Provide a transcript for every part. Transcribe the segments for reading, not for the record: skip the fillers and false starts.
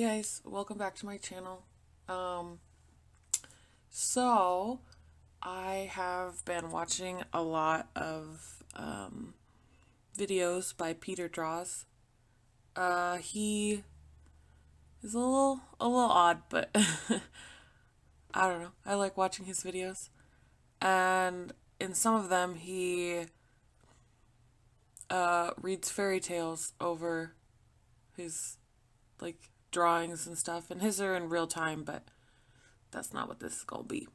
Hey guys, welcome back to my channel. So I have been watching a lot of videos by Peter Draws. He is a little odd, but I don't know. I like watching his videos. And in some of them he reads fairy tales over his like drawings and stuff, and his are in real time, but that's not what this is gonna be.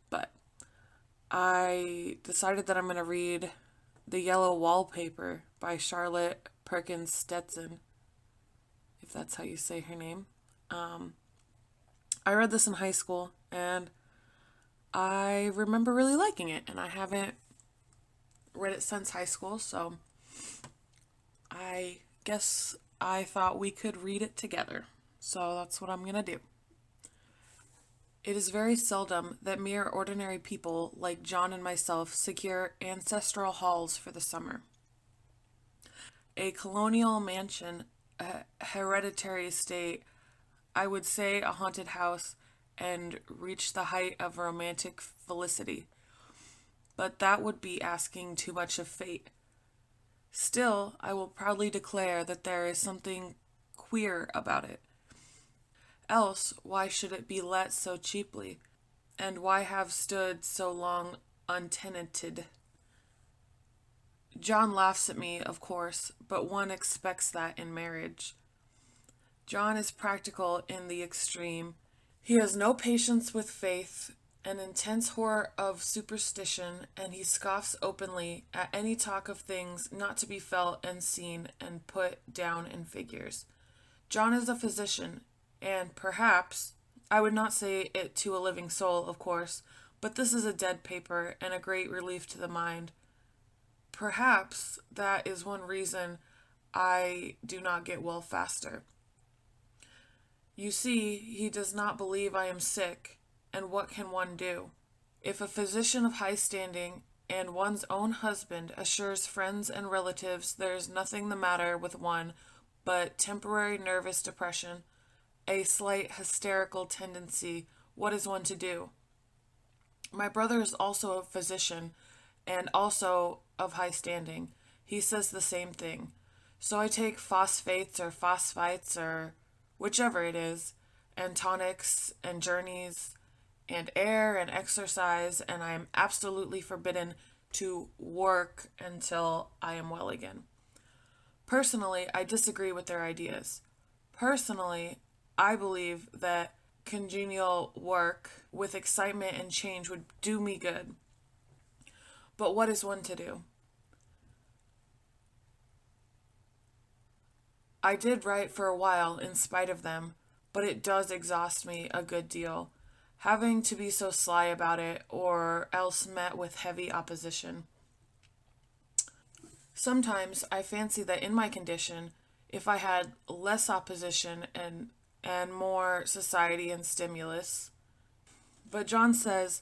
But I decided that I'm gonna read The Yellow Wallpaper by Charlotte Perkins Stetson, if that's how you say her name. I read this in high school and I remember really liking it, and I haven't read it since high school, so I guess I thought we could read it together. So that's what I'm gonna do. It is very seldom that mere ordinary people like John and myself secure ancestral halls for the summer. A colonial mansion, a hereditary estate, I would say a haunted house, and reach the height of romantic felicity. But that would be asking too much of fate. Still, I will proudly declare that there is something queer about it. Else, why should it be let so cheaply? And why have stood so long untenanted? John laughs at me, of course, but one expects that in marriage. John is practical in the extreme. He has no patience with faith, an intense horror of superstition, and he scoffs openly at any talk of things not to be felt and seen and put down in figures. John is a physician, and perhaps, I would not say it to a living soul, of course, but this is a dead paper and a great relief to the mind. Perhaps that is one reason I do not get well faster. You see, he does not believe I am sick, and what can one do? If a physician of high standing and one's own husband assures friends and relatives there is nothing the matter with one but temporary nervous depression, a slight hysterical tendency, what is one to do? My brother is also a physician and also of high standing. He says the same thing. So I take phosphates or phosphites or whichever it is, and tonics and journeys and air and exercise, and I am absolutely forbidden to work until I am well again. Personally, I disagree with their ideas. Personally, I believe that congenial work with excitement and change would do me good. But what is one to do? I did write for a while in spite of them, but it does exhaust me a good deal, having to be so sly about it or else met with heavy opposition. Sometimes I fancy that in my condition, if I had less opposition and more society and stimulus. But John says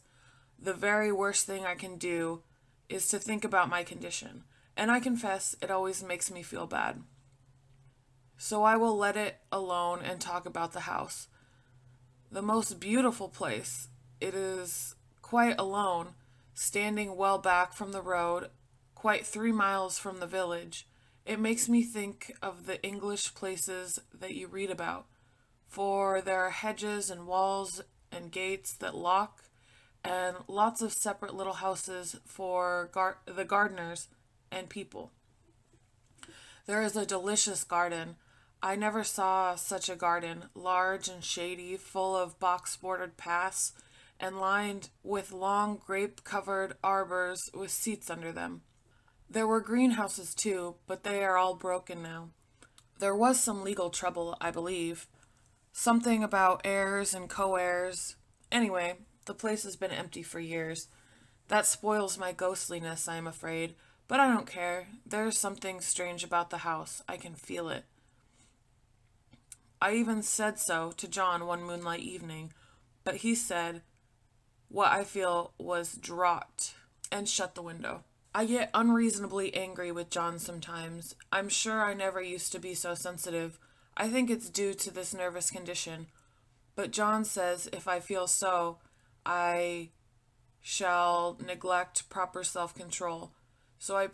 the very worst thing I can do is to think about my condition, and I confess it always makes me feel bad. So I will let it alone and talk about the house. The most beautiful place. It is quite alone, standing well back from the road, quite 3 miles from the village. It makes me think of the English places that you read about, for there are hedges and walls and gates that lock, and lots of separate little houses for the gardeners and people. There is a delicious garden. I never saw such a garden, large and shady, full of box-bordered paths, and lined with long grape-covered arbors with seats under them. There were greenhouses too, but they are all broken now. There was some legal trouble, I believe. Something about heirs and co-heirs. Anyway, the place has been empty for years. That spoils my ghostliness, I am afraid, but I don't care. There's something strange about the house. I can feel it. I even said so to John one moonlight evening, but he said what I feel was draught and shut the window. I get unreasonably angry with John sometimes. I'm sure I never used to be so sensitive. I think it's due to this nervous condition, but John says if I feel so, I shall neglect proper self-control. So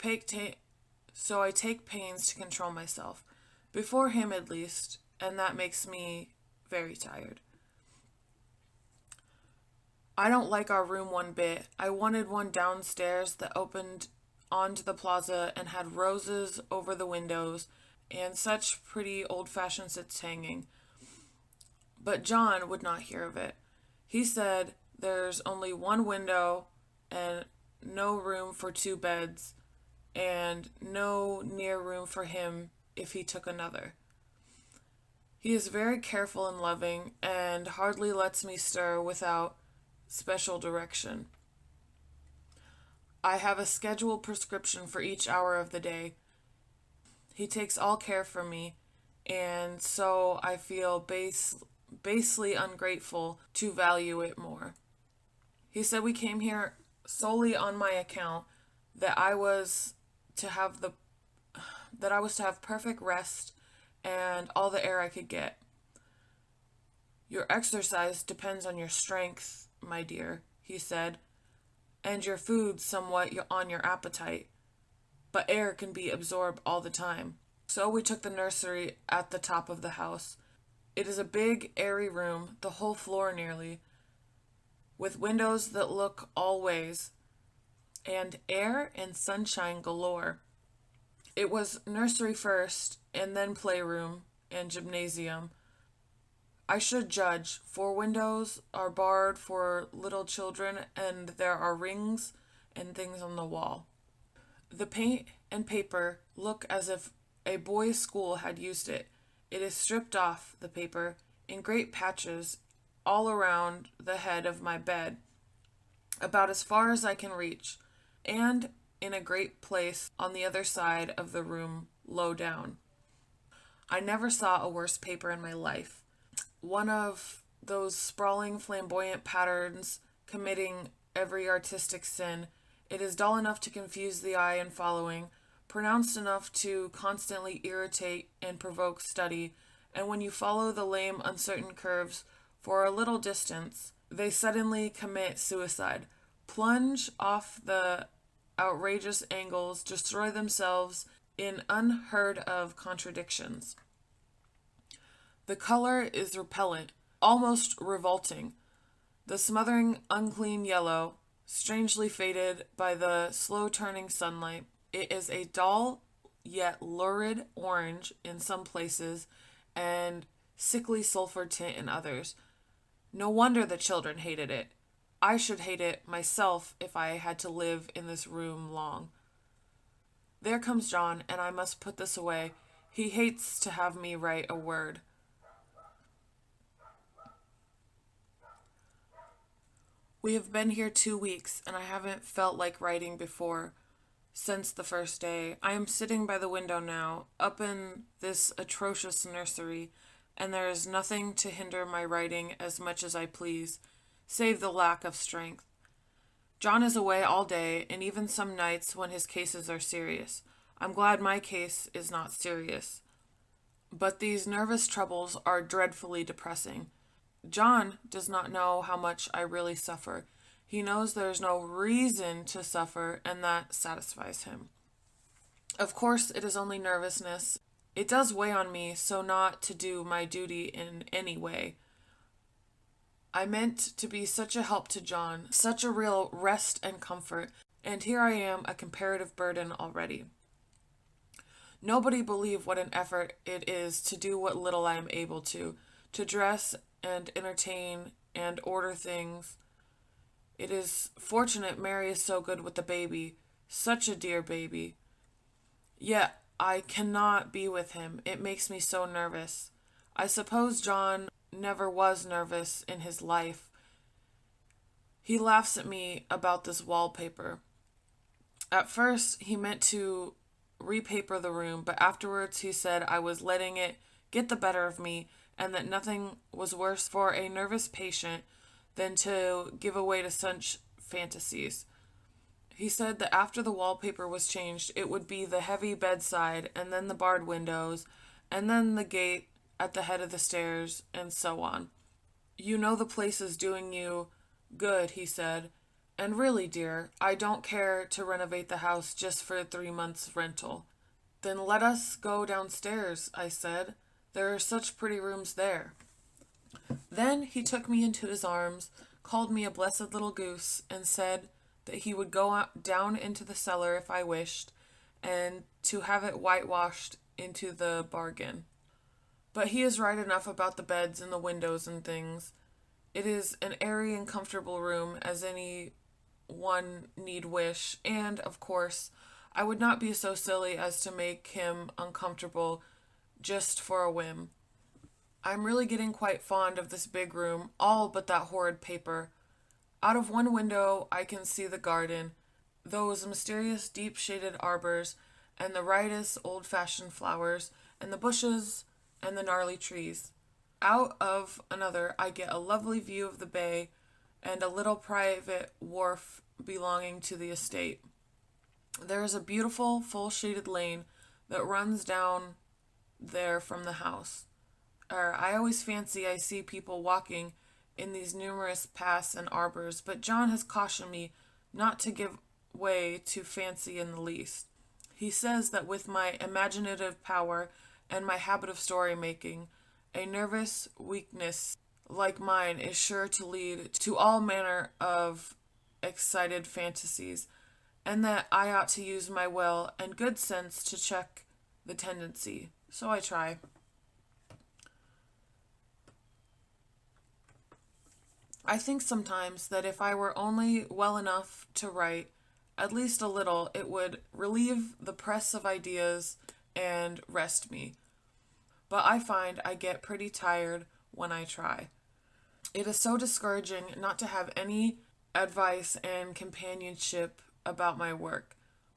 so I take pains to control myself, before him at least, and that makes me very tired. I don't like our room one bit. I wanted one downstairs that opened onto the plaza and had roses over the windows and such pretty old-fashioned sits hanging. But John would not hear of it. He said there's only one window and no room for two beds and no near room for him if he took another. He is very careful and loving and hardly lets me stir without special direction. I have a scheduled prescription for each hour of the day. He takes all care for me, and so I feel basely ungrateful to value it more. He said we came here solely on my account, that I was to have perfect rest and all the air I could get. Your exercise depends on your strength, my dear, he said, and your food somewhat on your appetite, but air can be absorbed all the time. So we took the nursery at the top of the house. It is a big, airy room, the whole floor nearly, with windows that look all ways, and air and sunshine galore. It was nursery first, and then playroom and gymnasium. I should judge, for windows are barred for little children, and there are rings and things on the wall. The paint and paper look as if a boys' school had used it. It is stripped off, the paper, in great patches all around the head of my bed, about as far as I can reach, and in a great place on the other side of the room, low down. I never saw a worse paper in my life. One of those sprawling, flamboyant patterns committing every artistic sin. It is dull enough to confuse the eye in following, pronounced enough to constantly irritate and provoke study, and when you follow the lame, uncertain curves for a little distance, they suddenly commit suicide, plunge off the outrageous angles, destroy themselves in unheard of contradictions. The color is repellent, almost revolting. The smothering, unclean yellow, strangely faded by the slow-turning sunlight. It is a dull yet lurid orange in some places and sickly sulfur tint in others. No wonder the children hated it. I should hate it myself if I had to live in this room long. There comes John, and I must put this away. He hates to have me write a word. We have been here 2 weeks, and I haven't felt like writing before since the first day. I am sitting by the window now, up in this atrocious nursery, and there is nothing to hinder my writing as much as I please, save the lack of strength. John is away all day, and even some nights when his cases are serious. I'm glad my case is not serious. But these nervous troubles are dreadfully depressing. John does not know how much I really suffer. He knows there's no reason to suffer, and that satisfies him. Of course, it is only nervousness. It does weigh on me so not to do my duty in any way. I meant to be such a help to John, such a real rest and comfort, and here I am a comparative burden already. Nobody believe what an effort it is to do what little I am able to dress and entertain and order things. It is fortunate Mary is so good with the baby, such a dear baby. Yet I cannot be with him. It makes me so nervous. I suppose John never was nervous in his life. He laughs at me about this wallpaper. At first, he meant to repaper the room, but afterwards he said I was letting it get the better of me, and that nothing was worse for a nervous patient than to give way to such fantasies. He said that after the wallpaper was changed, it would be the heavy bedside, and then the barred windows, and then the gate at the head of the stairs, and so on. You know the place is doing you good, he said. And really, dear, I don't care to renovate the house just for 3 months' rental. Then let us go downstairs, I said. There are such pretty rooms there. Then he took me into his arms, called me a blessed little goose, and said that he would go down into the cellar if I wished, and to have it whitewashed into the bargain. But he is right enough about the beds and the windows and things. It is an airy and comfortable room as any one need wish, and, of course, I would not be so silly as to make him uncomfortable just for a whim. I'm really getting quite fond of this big room, all but that horrid paper. Out of one window I can see the garden, those mysterious deep-shaded arbors, and the riotous old-fashioned flowers, and the bushes, and the gnarly trees. Out of another I get a lovely view of the bay, and a little private wharf belonging to the estate. There is a beautiful, full-shaded lane that runs down there from the house. I always fancy I see people walking in these numerous paths and arbors, but John has cautioned me not to give way to fancy in the least. He says that with my imaginative power and my habit of story making, a nervous weakness like mine is sure to lead to all manner of excited fantasies, and that I ought to use my will and good sense to check the tendency. So I try. I think sometimes that if I were only well enough to write, at least a little, it would relieve the press of ideas and rest me. But I find I get pretty tired when I try. It is so discouraging not to have any advice and companionship about my work.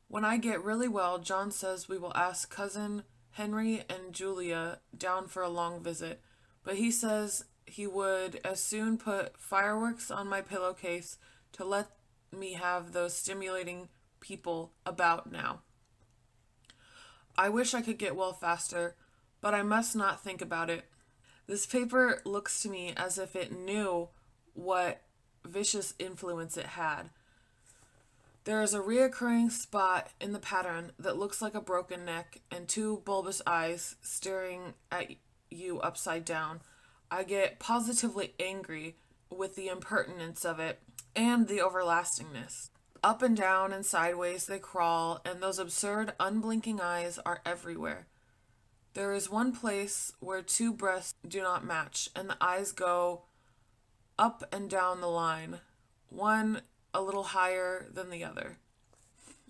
When I get really well, John says we will ask Cousin Henry and Julia down for a long visit, but he says he would as soon put fireworks on my pillowcase to let me have those stimulating people about now. I wish I could get well faster, but I must not think about it. This paper looks to me as if it knew what vicious influence it had. There is a reoccurring spot in the pattern that looks like a broken neck and two bulbous eyes staring at you upside down. I get positively angry with the impertinence of it and the everlastingness. Up and down and sideways they crawl, and those absurd, unblinking eyes are everywhere. There is one place where two breasts do not match, and the eyes go up and down the line, one a little higher than the other.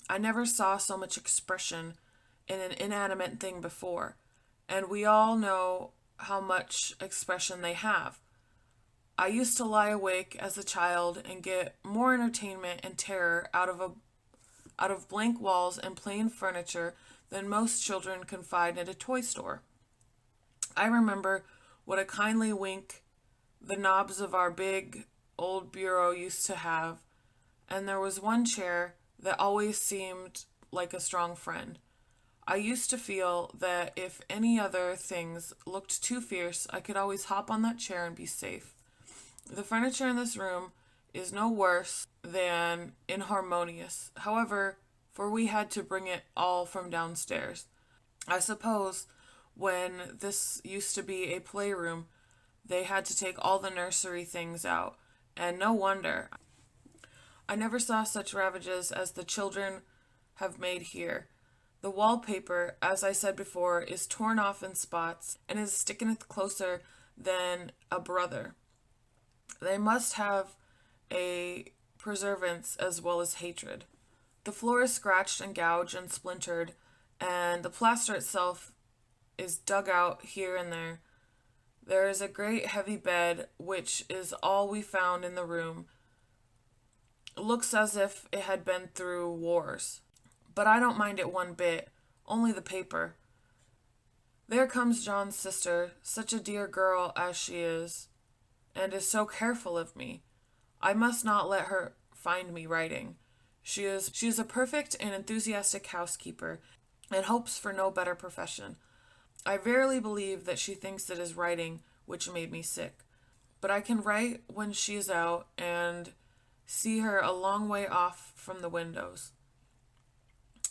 I never saw so much expression in an inanimate thing before, and we all know how much expression they have. I used to lie awake as a child and get more entertainment and terror out of blank walls and plain furniture than most children can find at a toy store. I remember what a kindly wink the knobs of our big old bureau used to have, and there was one chair that always seemed like a strong friend. I used to feel that if any other things looked too fierce, I could always hop on that chair and be safe. The furniture in this room is no worse than inharmonious, however, for we had to bring it all from downstairs. I suppose when this used to be a playroom, they had to take all the nursery things out, and no wonder. I never saw such ravages as the children have made here. The wallpaper, as I said before, is torn off in spots, and is sticketh closer than a brother. They must have a perseverance as well as hatred. The floor is scratched and gouged and splintered, and the plaster itself is dug out here and there. There is a great heavy bed, which is all we found in the room. It looks as if it had been through wars. But I don't mind it one bit, only the paper. There comes John's sister, such a dear girl as she is, and is so careful of me. I must not let her find me writing. She is a perfect and enthusiastic housekeeper, and hopes for no better profession. I verily believe that she thinks it is writing which made me sick. But I can write when she is out and see her a long way off from the windows.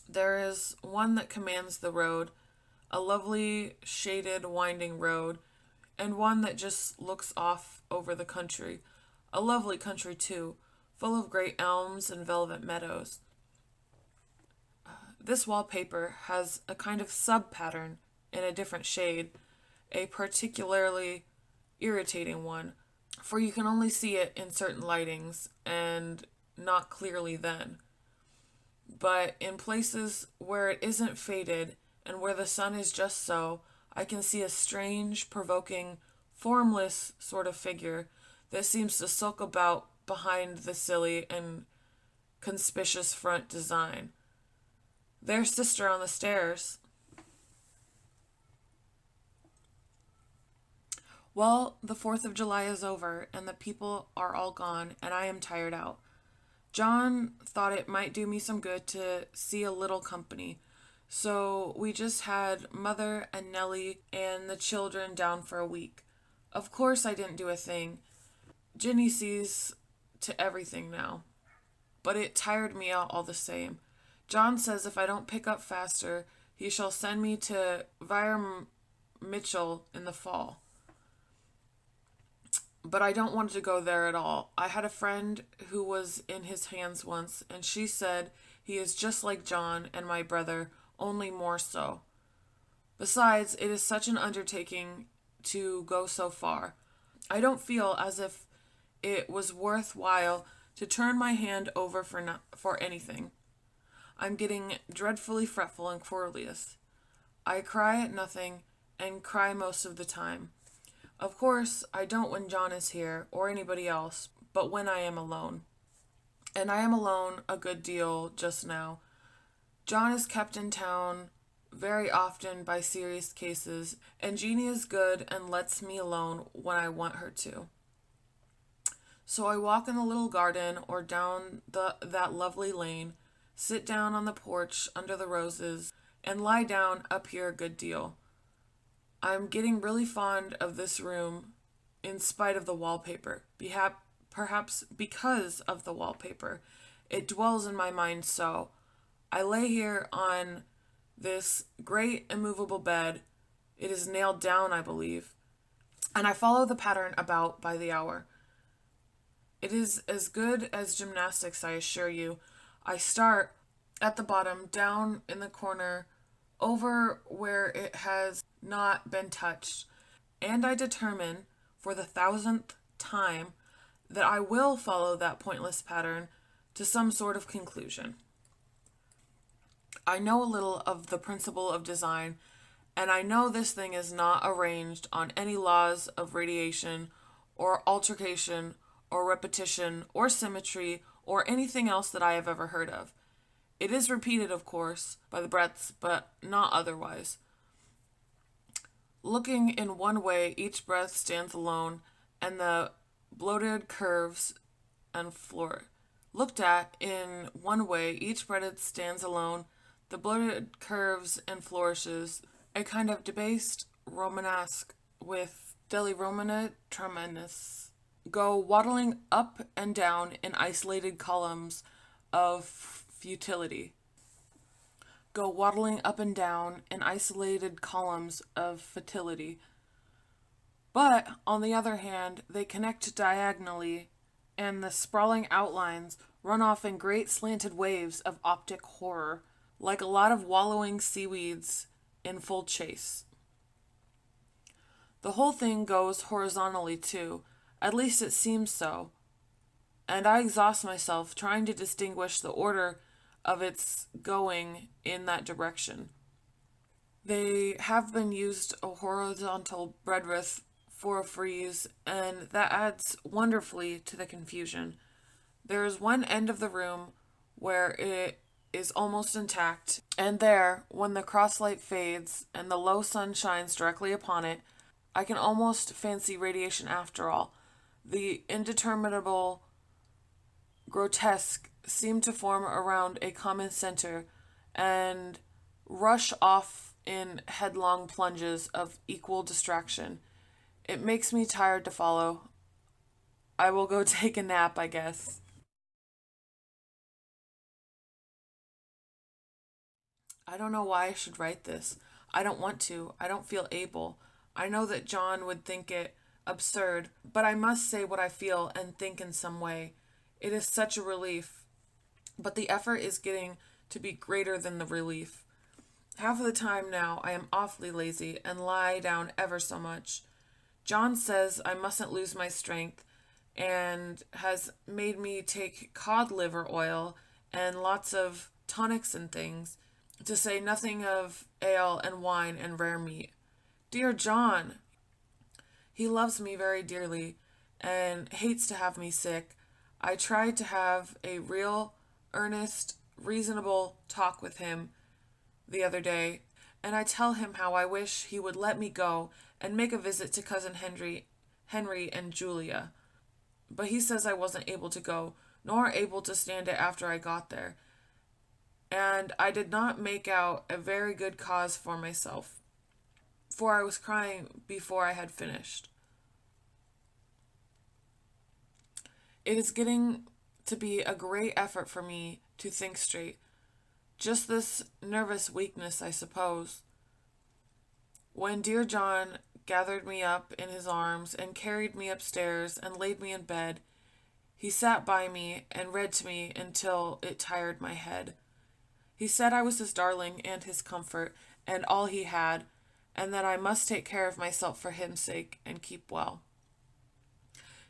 There is one that commands the road, a lovely shaded winding road, and one that just looks off over the country, a lovely country too, full of great elms and velvet meadows. This wallpaper has a kind of sub-pattern in a different shade, a particularly irritating one, for you can only see it in certain lightings and not clearly then. But in places where it isn't faded and where the sun is just so, I can see a strange, provoking, formless sort of figure that seems to sulk about behind the silly and conspicuous front design. There's sister on the stairs. Well, the 4th of July is over, and the people are all gone, and I am tired out. John thought it might do me some good to see a little company, so we just had Mother and Nellie and the children down for a week. Of course I didn't do a thing. Ginny sees to everything now. But it tired me out all the same. John says if I don't pick up faster, he shall send me to Vire Mitchell in the fall. But I don't want to go there at all. I had a friend who was in his hands once, and she said he is just like John and my brother, only more so. Besides, it is such an undertaking to go so far. I don't feel as if it was worthwhile to turn my hand over for anything. I'm getting dreadfully fretful and querulous. I cry at nothing and cry most of the time. Of course, I don't when John is here or anybody else, but when I am alone. And I am alone a good deal just now. John is kept in town very often by serious cases, and Jeannie is good and lets me alone when I want her to. So I walk in the little garden or down that lovely lane, sit down on the porch under the roses, and lie down up here a good deal. I'm getting really fond of this room in spite of the wallpaper, perhaps because of the wallpaper. It dwells in my mind so. I lay here on this great immovable bed. It is nailed down, I believe, and I follow the pattern about by the hour. It is as good as gymnastics, I assure you. I start at the bottom, down in the corner, over where it has not been touched, and I determine, for the 1000th time, that I will follow that pointless pattern to some sort of conclusion. I know a little of the principle of design, and I know this thing is not arranged on any laws of radiation, or altercation, or repetition, or symmetry, or anything else that I have ever heard of. It is repeated, of course, by the breadths, but not otherwise. Looking in one way, each breadth stands alone, and the bloated curves and floor. Looked at in one way, each breadth stands alone, the bloated curves and flourishes, a kind of debased Romanesque with deli Romana tremendous, go waddling up and down in isolated columns of futility. Go waddling up and down in isolated columns of futility. But, on the other hand, they connect diagonally, and the sprawling outlines run off in great slanted waves of optic horror, like a lot of wallowing seaweeds in full chase. The whole thing goes horizontally, too, at least it seems so, and I exhaust myself trying to distinguish the order of its going in that direction. They have been used a horizontal breadth for a frieze, and that adds wonderfully to the confusion. There is one end of the room where it is almost intact, and there, when the crosslight fades and the low sun shines directly upon it, I can almost fancy radiation after all. The indeterminable grotesque seem to form around a common center and rush off in headlong plunges of equal distraction. It makes me tired to follow. I will go take a nap, I guess. I don't know why I should write this. I don't want to. I don't feel able. I know that John would think it absurd, but I must say what I feel and think in some way. It is such a relief, but the effort is getting to be greater than the relief. Half of the time now I am awfully lazy and lie down ever so much. John says I mustn't lose my strength and has made me take cod liver oil and lots of tonics and things, to say nothing of ale and wine and rare meat. Dear John! He loves me very dearly and hates to have me sick. I tried to have a real, earnest, reasonable talk with him the other day, and I tell him how I wish he would let me go and make a visit to cousin Henry and Julia. But he says I wasn't able to go, nor able to stand it after I got there, and I did not make out a very good cause for myself, for I was crying before I had finished. It is getting to be a great effort for me to think straight. Just this nervous weakness, I suppose. When dear John gathered me up in his arms and carried me upstairs and laid me in bed, he sat by me and read to me until it tired my head. He said I was his darling and his comfort and all he had, and that I must take care of myself for his sake and keep well.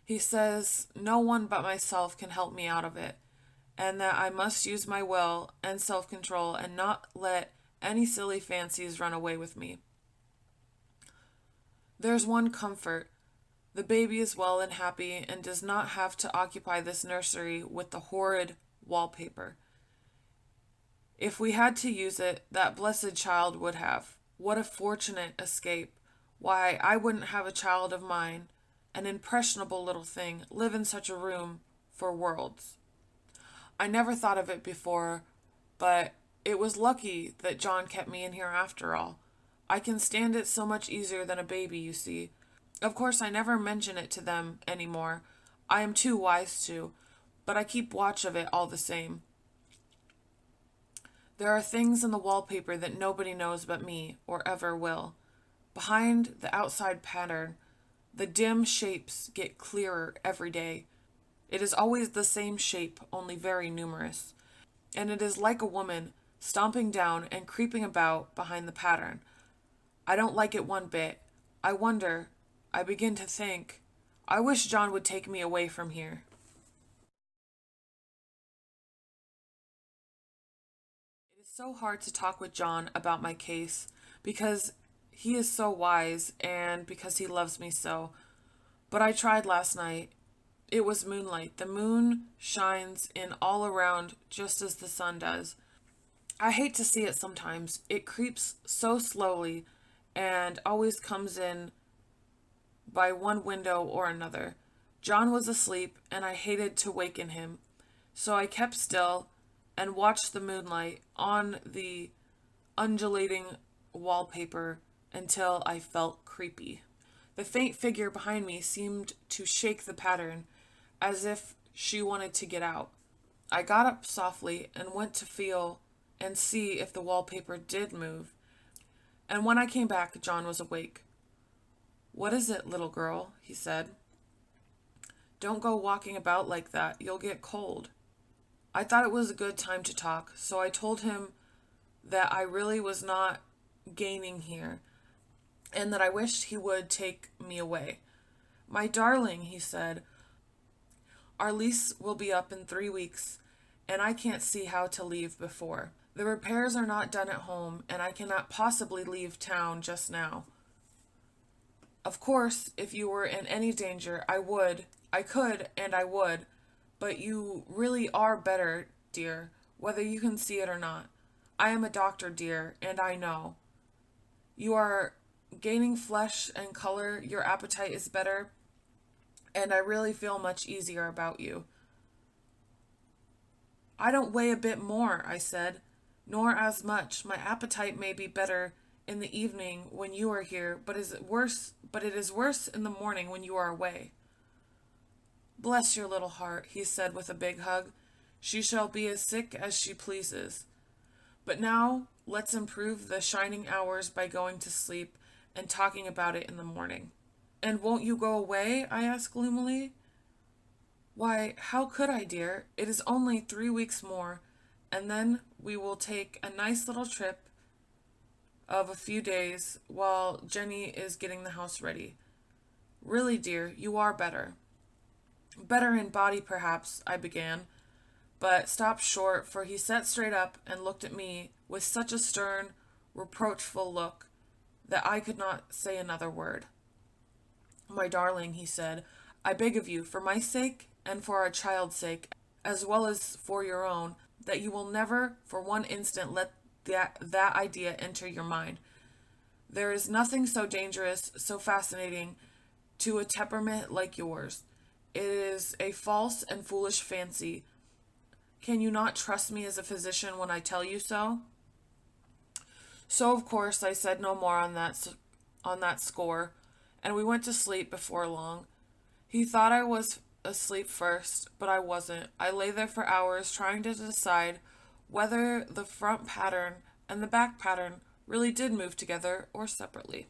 He says no one but myself can help me out of it, and that I must use my will and self-control and not let any silly fancies run away with me. There's one comfort. The baby is well and happy and does not have to occupy this nursery with the horrid wallpaper. If we had to use it, that blessed child would have. What a fortunate escape. Why, I wouldn't have a child of mine, an impressionable little thing, live in such a room for worlds. I never thought of it before, but it was lucky that John kept me in here after all. I can stand it so much easier than a baby, you see. Of course, I never mention it to them any more. I am too wise to, but I keep watch of it all the same. There are things in the wallpaper that nobody knows but me, or ever will. Behind the outside pattern, the dim shapes get clearer every day. It is always the same shape, only very numerous. And it is like a woman stomping down and creeping about behind the pattern. I don't like it one bit. I wonder, I begin to think, I wish John would take me away from here. It is so hard to talk with John about my case because he is so wise and because he loves me so. But I tried last night. It was moonlight. The moon shines in all around just as the sun does. I hate to see it sometimes. It creeps so slowly and always comes in by one window or another. John was asleep and I hated to waken him. So I kept still and watched the moonlight on the undulating wallpaper until I felt creepy. The faint figure behind me seemed to shake the pattern as if she wanted to get out. I got up softly and went to feel and see if the wallpaper did move. And when I came back, John was awake. "What is it, little girl?" he said. "Don't go walking about like that. You'll get cold." I thought it was a good time to talk, so I told him that I really was not gaining here and that I wished he would take me away. "My darling," he said, "our lease will be up in 3 weeks, and I can't see how to leave before. The repairs are not done at home, and I cannot possibly leave town just now. Of course, if you were in any danger, I could, and I would, but you really are better, dear, whether you can see it or not. I am a doctor, dear, and I know. You are gaining flesh and color, your appetite is better, and I really feel much easier about you." "I don't weigh a bit more," I said, "nor as much. My appetite may be better in the evening when you are here, but it is worse in the morning when you are away. Bless your little heart, he said with a big hug. She shall be as sick as she pleases. But now let's improve the shining hours by going to sleep and talking about it in the morning. And won't you go away? I asked gloomily. Why, how could I, dear? It is only 3 weeks more, and then we will take a nice little trip of a few days while Jenny is getting the house ready. Really, dear, you are better. Better in body, perhaps, I began, but stopped short, for he sat straight up and looked at me with such a stern, reproachful look that I could not say another word. My darling, he said, I beg of you, for my sake and for our child's sake, as well as for your own, that you will never for one instant let that idea enter your mind. There is nothing so dangerous, so fascinating to a temperament like yours. It is a false and foolish fancy. Can you not trust me as a physician when I tell you so? So, of course, I said no more on that score, and we went to sleep before long. He thought I was asleep first, but I wasn't. I lay there for hours trying to decide whether the front pattern and the back pattern really did move together or separately.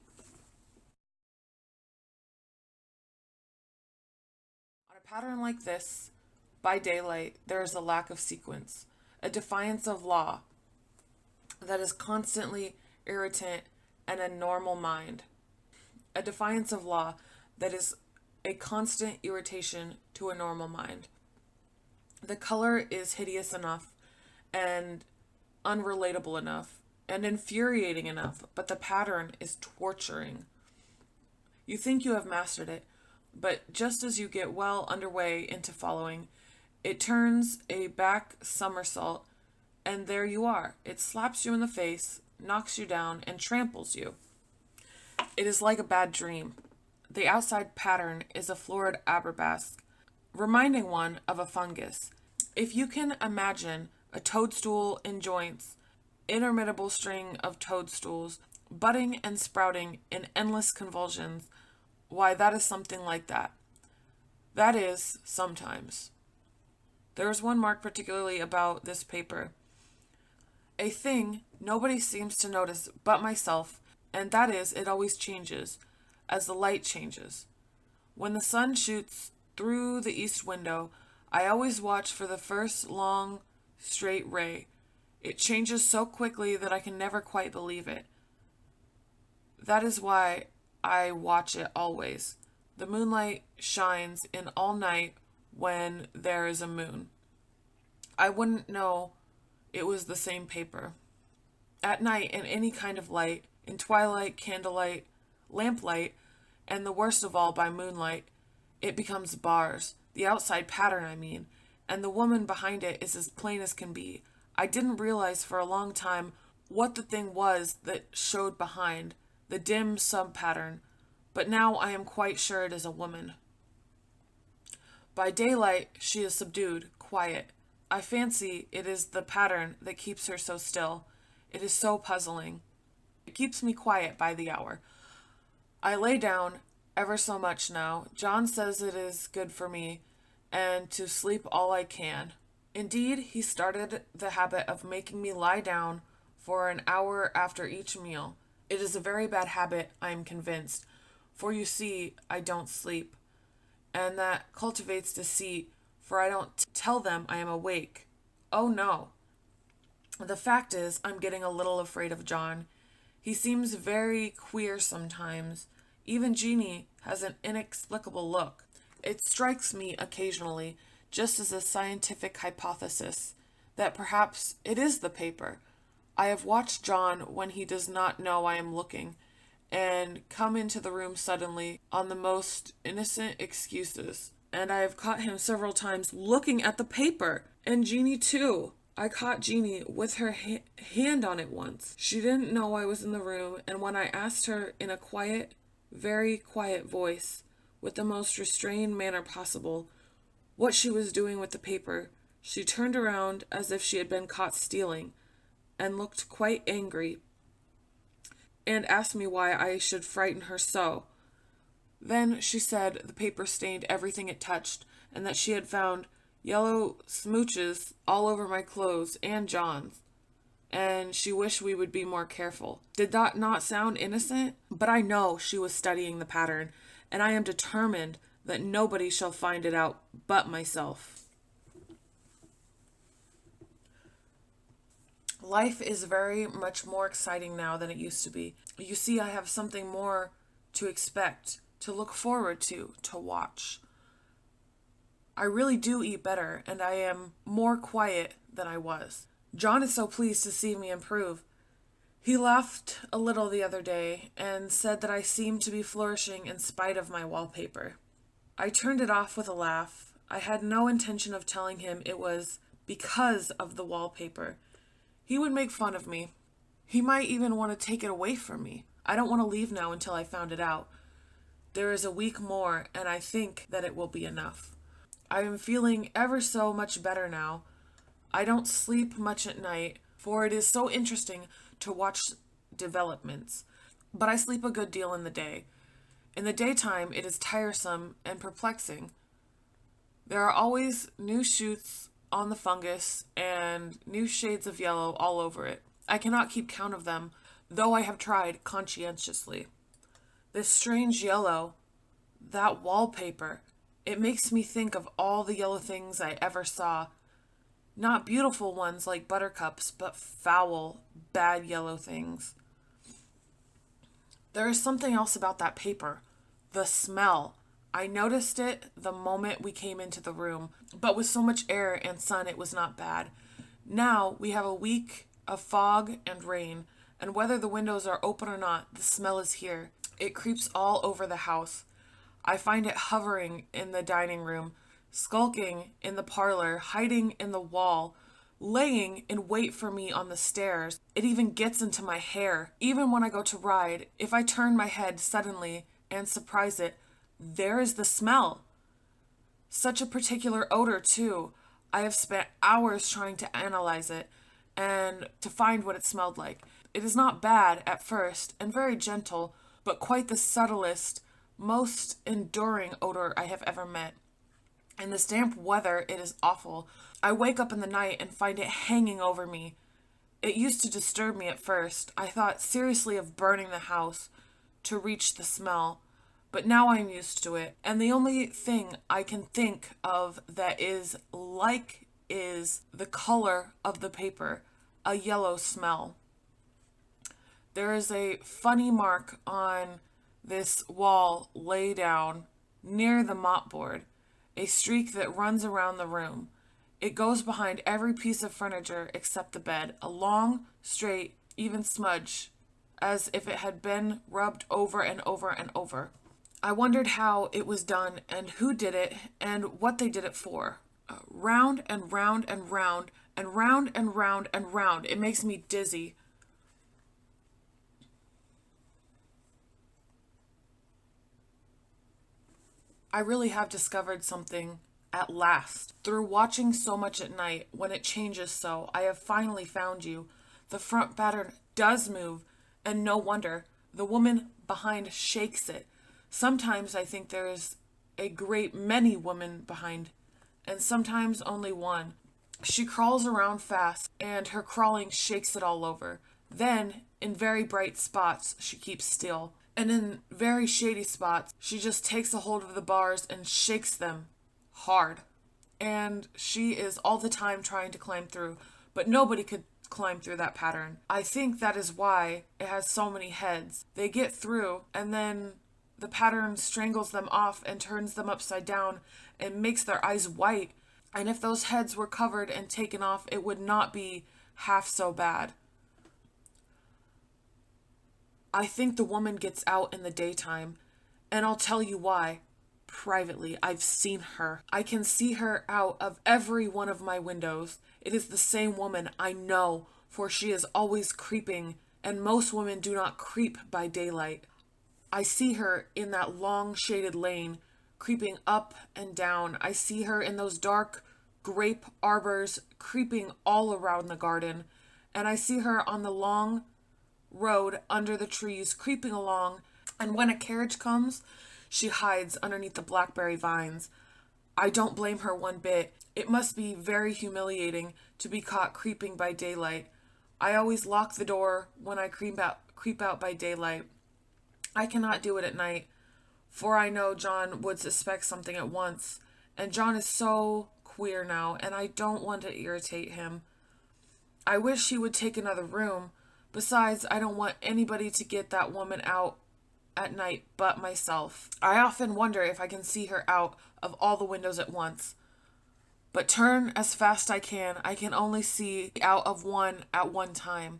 On a pattern like this, by daylight, there is a lack of sequence, a defiance of law that is constantly irritant and a normal mind. A defiance of law that is a constant irritation to a normal mind. The color is hideous enough and unrelatable enough and infuriating enough, but the pattern is torturing. You think you have mastered it, but just as you get well underway into following, it turns a back somersault, and there you are. It slaps you in the face, knocks you down, and tramples you. It is like a bad dream. The outside pattern is a florid arabesque, reminding one of a fungus. If you can imagine a toadstool in joints, interminable string of toadstools, budding and sprouting in endless convulsions, why, that is something like that. That is, sometimes. There is one mark particularly about this paper. A thing nobody seems to notice but myself, and that is, it always changes, as the light changes. When the sun shoots through the east window, I always watch for the first long, straight ray. It changes so quickly that I can never quite believe it. That is why I watch it always. The moonlight shines in all night when there is a moon. I wouldn't know it was the same paper. At night, in any kind of light, in twilight, candlelight, lamplight, and the worst of all by moonlight, it becomes bars, the outside pattern, I mean, and the woman behind it is as plain as can be. I didn't realize for a long time what the thing was that showed behind, the dim sub-pattern, but now I am quite sure it is a woman. By daylight, she is subdued, quiet. I fancy it is the pattern that keeps her so still. It is so puzzling. It keeps me quiet by the hour. I lay down ever so much now. John says it is good for me, and to sleep all I can. Indeed, he started the habit of making me lie down for an hour after each meal. It is a very bad habit, I am convinced, for you see, I don't sleep, and that cultivates deceit, for I don't tell them I am awake. Oh no. The fact is, I'm getting a little afraid of John. He seems very queer sometimes. Even Jeannie has an inexplicable look. It strikes me occasionally, just as a scientific hypothesis, that perhaps it is the paper. I have watched John when he does not know I am looking, and come into the room suddenly on the most innocent excuses. And I have caught him several times looking at the paper, and Jeannie too. I caught Jeannie with her hand on it once. She didn't know I was in the room, and when I asked her in a quiet, very quiet voice, with the most restrained manner possible, what she was doing with the paper, she turned around as if she had been caught stealing, and looked quite angry. and asked me why I should frighten her so. Then she said the paper stained everything it touched, and that she had found yellow smooches all over my clothes and John's, and she wished we would be more careful. Did that not sound innocent? But I know she was studying the pattern, and I am determined that nobody shall find it out but myself. Life is very much more exciting now than it used to be. You see, I have something more to expect, to look forward to watch. I really do eat better, and I am more quiet than I was. John is so pleased to see me improve. He laughed a little the other day and said that I seemed to be flourishing in spite of my wallpaper. I turned it off with a laugh. I had no intention of telling him it was because of the wallpaper. He would make fun of me. He might even want to take it away from me. I don't want to leave now until I found it out. There is a week more, and I think that it will be enough. I am feeling ever so much better now. I don't sleep much at night, for it is so interesting to watch developments. But I sleep a good deal in the day. In the daytime, it is tiresome and perplexing. There are always new shoots on the fungus and new shades of yellow all over it. I cannot keep count of them, though I have tried conscientiously. This strange yellow, that wallpaper, it makes me think of all the yellow things I ever saw. Not beautiful ones like buttercups, but foul, bad yellow things. There is something else about that paper. The smell. I noticed it the moment we came into the room, but with so much air and sun it was not bad. Now we have a week of fog and rain, and whether the windows are open or not, the smell is here. It creeps all over the house. I find it hovering in the dining room, skulking in the parlor, hiding in the wall, laying in wait for me on the stairs. It even gets into my hair. Even when I go to ride, if I turn my head suddenly and surprise it, there is the smell. Such a particular odor, too. I have spent hours trying to analyze it and to find what it smelled like. It is not bad at first and very gentle, but quite the subtlest, most enduring odor I have ever met. In this damp weather, it is awful. I wake up in the night and find it hanging over me. It used to disturb me at first. I thought seriously of burning the house to reach the smell, but now I'm used to it. And the only thing I can think of that is like is the color of the paper, a yellow smell. There is a funny mark on this wall lay down near the mopboard, a streak that runs around the room. It goes behind every piece of furniture except the bed, a long, straight, even smudge, as if it had been rubbed over and over and over. I wondered how it was done and who did it and what they did it for. Round and round and round and round and round and round. It makes me dizzy. I really have discovered something at last. Through watching so much at night, when it changes so, I have finally found you. The front pattern does move, and no wonder. The woman behind shakes it. Sometimes I think there is a great many women behind, and sometimes only one. She crawls around fast, and her crawling shakes it all over. Then, in very bright spots, she keeps still. And in very shady spots, she just takes a hold of the bars and shakes them hard. And she is all the time trying to climb through, but nobody could climb through that pattern. I think that is why it has so many heads. They get through, and then the pattern strangles them off and turns them upside down and makes their eyes white. And if those heads were covered and taken off, it would not be half so bad. I think the woman gets out in the daytime, and I'll tell you why. Privately, I've seen her. I can see her out of every one of my windows. It is the same woman, I know, for she is always creeping, and most women do not creep by daylight. I see her in that long shaded lane, creeping up and down. I see her in those dark grape arbors, creeping all around the garden, and I see her on the long road under the trees, creeping along, and when a carriage comes, she hides underneath the blackberry vines. I don't blame her one bit. It must be very humiliating to be caught creeping by daylight. I always lock the door when I creep out by daylight. I cannot do it at night, for I know John would suspect something at once, and John is so queer now, and I don't want to irritate him. I wish he would take another room. Besides, I don't want anybody to get that woman out at night but myself. I often wonder if I can see her out of all the windows at once. But turn as fast I can only see out of one at one time.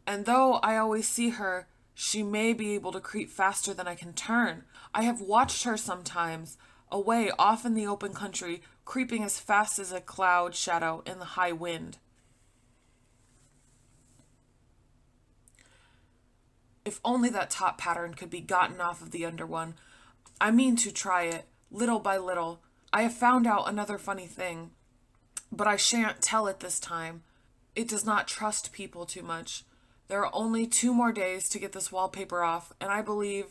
And though I always see her, she may be able to creep faster than I can turn. I have watched her sometimes, away off in the open country, creeping as fast as a cloud shadow in the high wind. If only that top pattern could be gotten off of the under one. I mean to try it, little by little. I have found out another funny thing, but I shan't tell it this time. It does not trust people too much. There are only 2 more days to get this wallpaper off, and I believe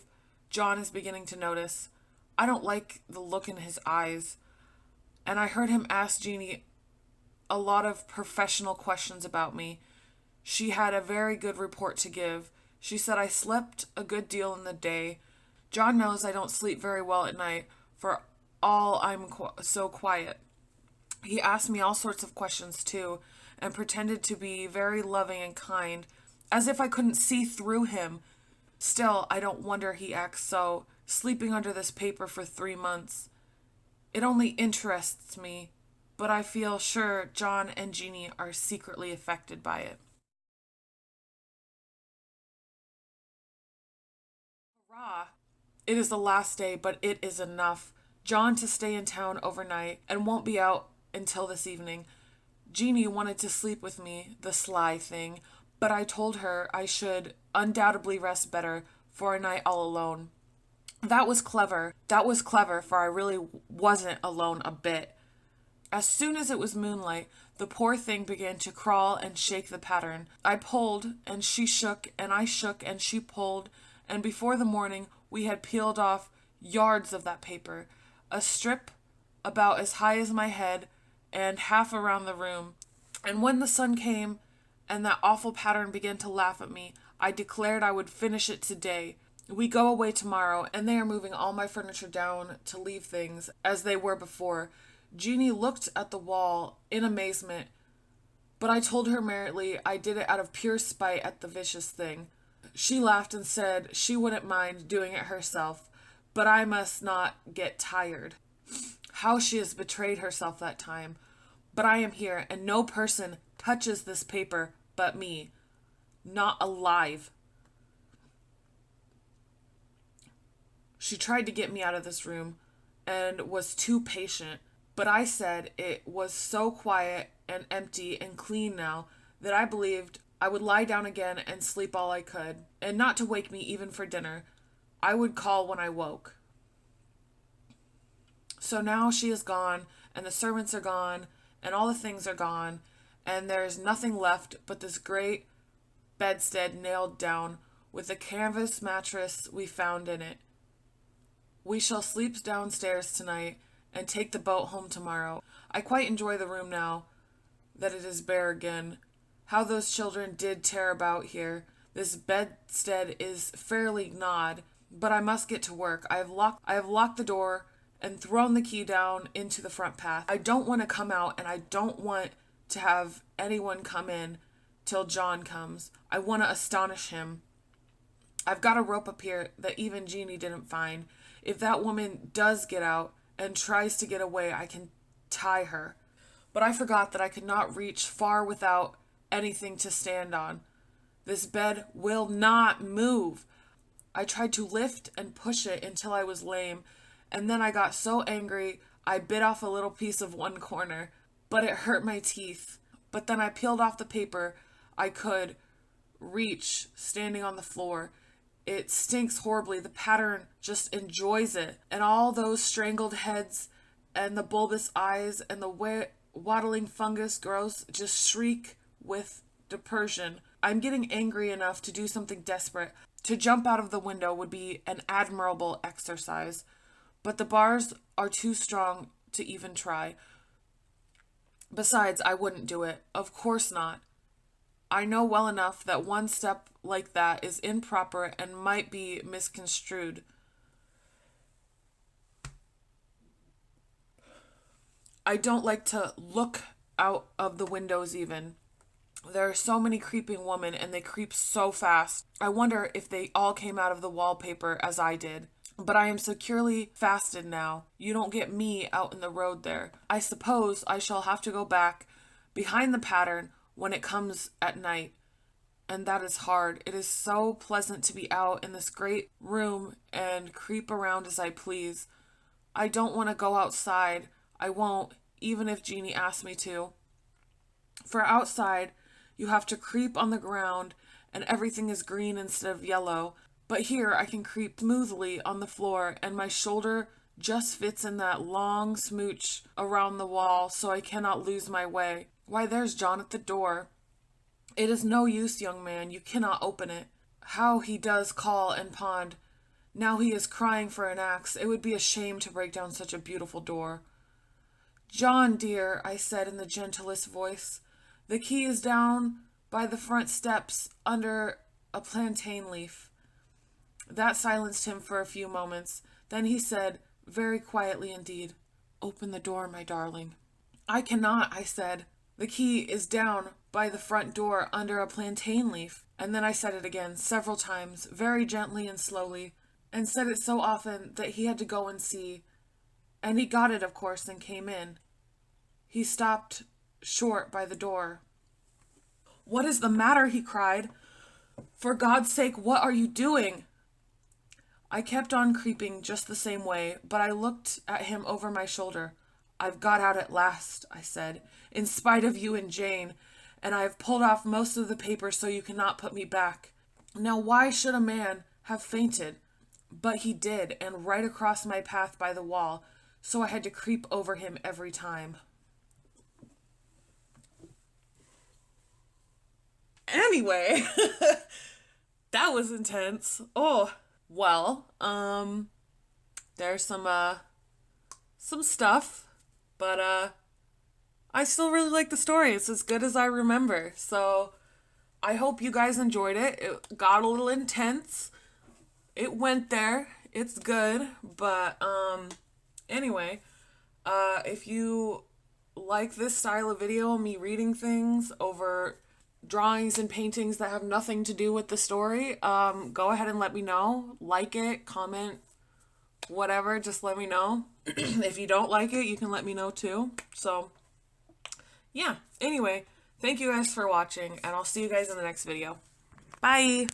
John is beginning to notice. I don't like the look in his eyes, and I heard him ask Jeannie a lot of professional questions about me. She had a very good report to give. She said I slept a good deal in the day. John knows I don't sleep very well at night, for all I'm so quiet. He asked me all sorts of questions too, and pretended to be very loving and kind, as if I couldn't see through him. Still, I don't wonder he acts so, sleeping under this paper for 3 months. It only interests me, but I feel sure John and Jeannie are secretly affected by it. Hurrah! It is the last day, but it is enough. John to stay in town overnight and won't be out until this evening. Jeannie wanted to sleep with me, the sly thing, but I told her I should undoubtedly rest better for a night all alone. That was clever, for I really wasn't alone a bit. As soon as it was moonlight, the poor thing began to crawl and shake the pattern. I pulled, and she shook, and I shook, and she pulled, and before the morning we had peeled off yards of that paper, a strip about as high as my head and half around the room. And when the sun came and that awful pattern began to laugh at me, I declared I would finish it today. We go away tomorrow, and they are moving all my furniture down to leave things as they were before. Jeannie looked at the wall in amazement, but I told her merrily I did it out of pure spite at the vicious thing. She laughed and said she wouldn't mind doing it herself, but I must not get tired. How she has betrayed herself that time. But I am here, and no person touches this paper but me. Not alive. She tried to get me out of this room and was too patient, but I said it was so quiet and empty and clean now that I believed I would lie down again and sleep all I could, and not to wake me even for dinner. I would call when I woke. So now she is gone, and the servants are gone, and all the things are gone, and there is nothing left but this great bedstead nailed down, with the canvas mattress we found in it. We shall sleep downstairs tonight, and take the boat home tomorrow. I quite enjoy the room now that it is bare again. How those children did tear about here. This bedstead is fairly gnawed, but I must get to work. I have locked the door and thrown the key down into the front path. I don't want to come out, and I don't want to have anyone come in till John comes. I want to astonish him. I've got a rope up here that even Jeannie didn't find. If that woman does get out and tries to get away, I can tie her. But I forgot that I could not reach far without anything to stand on. This bed will not move. I tried to lift and push it until I was lame, and then I got so angry I bit off a little piece of one corner, but it hurt my teeth. But then I peeled off the paper I could reach standing on the floor. It stinks horribly. The pattern just enjoys it. And all those strangled heads and the bulbous eyes and the waddling fungus growths just shriek with dispersion. I'm getting angry enough to do something desperate. To jump out of the window would be an admirable exercise, but the bars are too strong to even try. Besides, I wouldn't do it. Of course not. I know well enough that one step like that is improper and might be misconstrued. I don't like to look out of the windows even. There are so many creeping women and they creep so fast. I wonder if they all came out of the wallpaper as I did. But I am securely fasted now. You don't get me out in the road there. I suppose I shall have to go back behind the pattern when it comes at night. And that is hard. It is so pleasant to be out in this great room and creep around as I please. I don't want to go outside. I won't, even if Jeannie asks me to. For outside, you have to creep on the ground and everything is green instead of yellow. But here I can creep smoothly on the floor and my shoulder just fits in that long smooch around the wall so I cannot lose my way. Why, there's John at the door. It is no use, young man, you cannot open it. How he does call and pond. Now he is crying for an axe. It would be a shame to break down such a beautiful door. John, dear, I said in the gentlest voice, the key is down by the front steps under a plantain leaf. That silenced him for a few moments. Then he said, very quietly indeed, open the door, my darling. I cannot, I said. The key is down by the front door under a plantain leaf. And then I said it again, several times, very gently and slowly, and said it so often that he had to go and see. And he got it, of course, and came in. He stopped short by the door. What is the matter? He cried. For God's sake, what are you doing? I kept on creeping just the same way, but I looked at him over my shoulder. I've got out at last, I said, in spite of you and Jane, and I have pulled off most of the paper so you cannot put me back. Now why should a man have fainted? But he did, and right across my path by the wall, so I had to creep over him every time. Anyway, that was intense. Oh, well, there's some stuff, but I still really like the story. It's as good as I remember. So I hope you guys enjoyed it. It got a little intense. It went there. It's good, but anyway, if you like this style of video, me reading things over drawings and paintings that have nothing to do with the story, go ahead and let me know. Like it, comment, whatever, just let me know. If you don't like it, you can let me know too. So yeah, anyway, thank you guys for watching, and I'll see you guys in the next video. Bye!